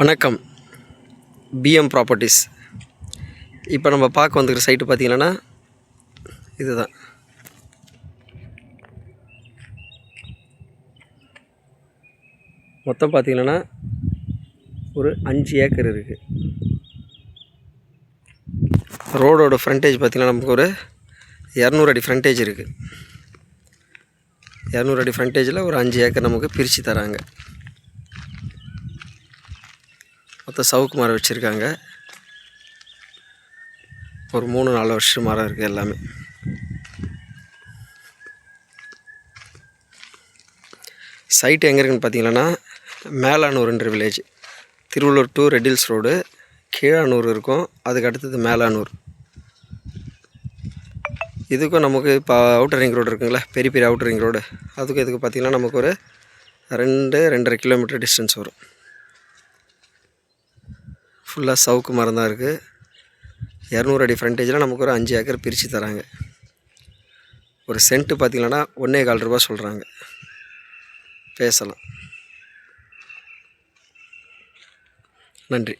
வணக்கம். PM properties. இப்போ நம்ம பார்க்க வந்துக்கிற சைட்டு பார்த்திங்கன்னா இதுதான். மொத்தம் பார்த்திங்கன்னா ஒரு 5 ஏக்கர் இருக்குது. ரோடோட ஃப்ரண்டேஜ் பார்த்திங்கன்னா நமக்கு ஒரு 200 அடி ஃப்ரண்டேஜ் இருக்குது. 200 அடி ஃப்ரண்டேஜில் ஒரு 5 ஏக்கர் நமக்கு பிரித்து தராங்க. மொத்தம் சவுக்கு மரம் வச்சுருக்காங்க. ஒரு 3-4 வருஷம் மரம் இருக்குது எல்லாமே. சைட்டு எங்கே இருக்குன்னு பார்த்தீங்கன்னா மேலானூர்ன்ற village. Tiruvallur to Redhills road Keezhanur இருக்கும், அதுக்கு அடுத்தது மேலானூர். இதுக்கும் நமக்கு இப்போ அவுட்டர் ரிங் ரோடு இருக்குங்களா, பெரிய பெரிய அவுட்டர் ரிங் ரோடு, அதுக்கும் இதுக்கு பார்த்திங்கன்னா நமக்கு ஒரு 2-2.5 கிலோமீட்டர் டிஸ்டன்ஸ் வரும். ஃபுல்லாக சவுக்கு மரம் தான் இருக்குது. 200 அடி ஃப்ரண்டேஜில் நமக்கு ஒரு 5 ஏக்கர் பிரித்து தராங்க. ஒரு சென்ட்டு பார்த்திங்கன்னா 1.25 ரூபா சொல்கிறாங்க. பேசலாம். நன்றி.